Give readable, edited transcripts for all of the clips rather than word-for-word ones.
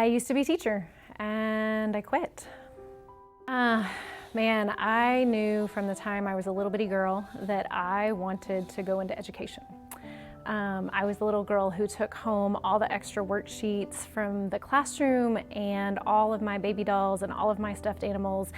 I used to be a teacher and I quit. Man, I knew from the time I was a little bitty girl that I wanted to go into education. I was the little girl who took home all the extra worksheets from the classroom and all of my baby dolls and all of my stuffed animals,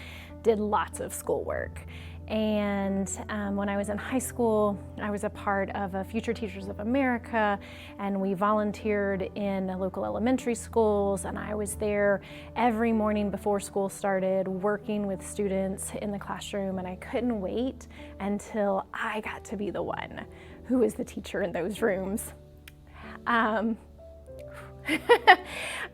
did lots of schoolwork. And when I was in high school, I was a part of a Future Teachers of America, and we volunteered in local elementary schools, and I was there every morning before school started working with students in the classroom, and I couldn't wait until I got to be the one who was the teacher in those rooms. I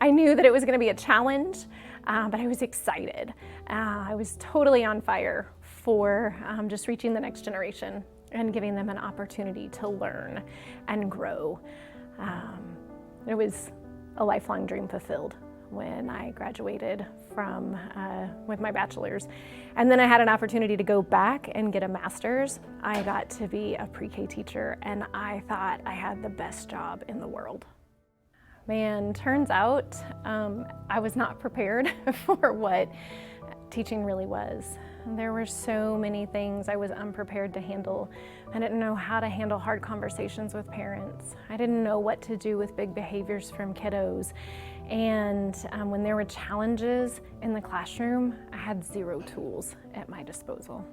knew that it was going to be a challenge, but I was excited. I was totally on fire for just reaching the next generation and giving them an opportunity to learn and grow. It was a lifelong dream fulfilled when I graduated from with my bachelor's. And then I had an opportunity to go back and get a master's. I got to be a pre-K teacher, and I thought I had the best job in the world. Man, turns out I was not prepared for what teaching really was. There were so many things I was unprepared to handle. I didn't know how to handle hard conversations with parents. I didn't know what to do with big behaviors from kiddos. And when there were challenges in the classroom, I had zero tools at my disposal.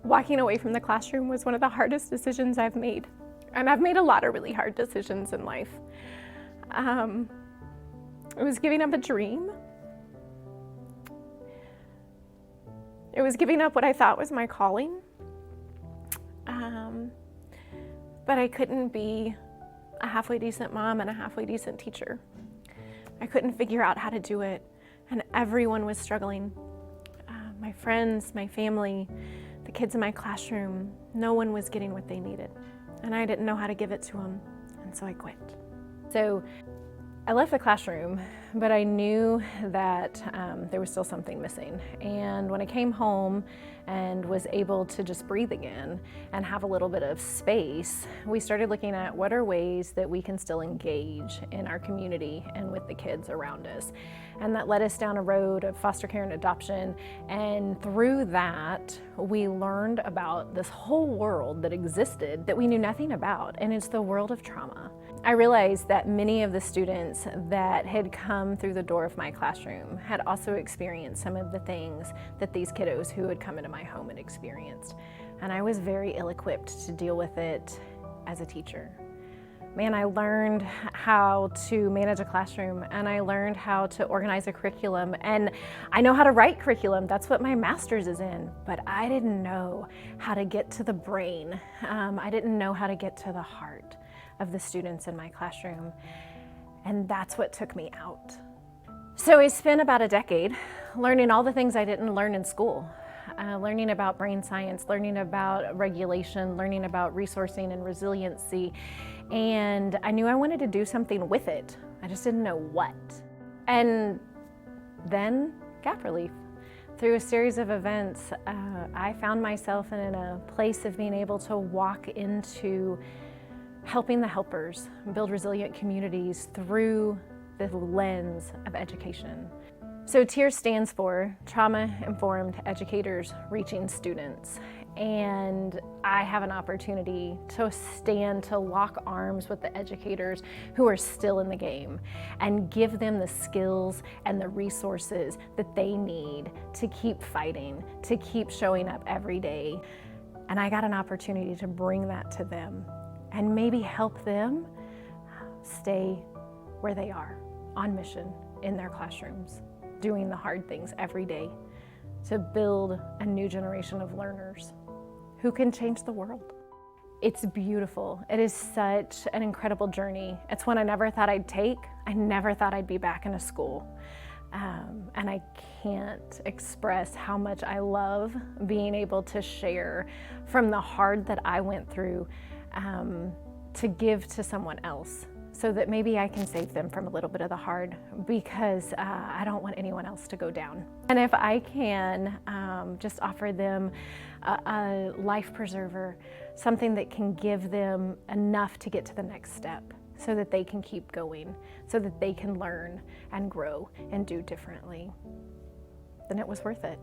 Walking away from the classroom was one of the hardest decisions I've made. And I've made a lot of really hard decisions in life. It was giving up a dream. It was giving up what I thought was my calling. But I couldn't be a halfway decent mom and a halfway decent teacher. I couldn't figure out how to do it, and everyone was struggling. My friends, my family, the kids in my classroom, no one was getting what they needed. And I didn't know how to give it to them, and so I quit. So I left the classroom, but I knew that there was still something missing. And when I came home and was able to just breathe again and have a little bit of space, we started looking at what are ways that we can still engage in our community and with the kids around us. And that led us down a road of foster care and adoption. And through that, we learned about this whole world that existed that we knew nothing about, and it's the world of trauma. I realized that many of the students that had come through the door of my classroom had also experienced some of the things that these kiddos who had come into my home had experienced. And I was very ill-equipped to deal with it as a teacher. Man, I learned how to manage a classroom, and I learned how to organize a curriculum, and I know how to write curriculum. That's what my master's is in, but I didn't know how to get to the brain. I didn't know how to get to the heart of the students in my classroom, and that's what took me out. So I spent about a decade learning all the things I didn't learn in school. Learning about brain science, learning about regulation, learning about resourcing and resiliency. And I knew I wanted to do something with it. I just didn't know what. And then gap relief. Through a series of events, I found myself in a place of being able to walk into helping the helpers build resilient communities through the lens of education. So T.I.E.R.S stands for Trauma-Informed Educators Reaching Students. And I have an opportunity to stand to lock arms with the educators who are still in the game and give them the skills and the resources that they need to keep fighting, to keep showing up every day. And I got an opportunity to bring that to them and maybe help them stay where they are, on mission in their classrooms, doing the hard things every day to build a new generation of learners who can change the world. It's beautiful. It is such an incredible journey. It's one I never thought I'd take. I never thought I'd be back in a school. And I can't express how much I love being able to share from the hard that I went through to give to someone else so that maybe I can save them from a little bit of the hard, because I don't want anyone else to go down. And if I can just offer them a life preserver, something that can give them enough to get to the next step so that they can keep going, so that they can learn and grow and do differently, then it was worth it.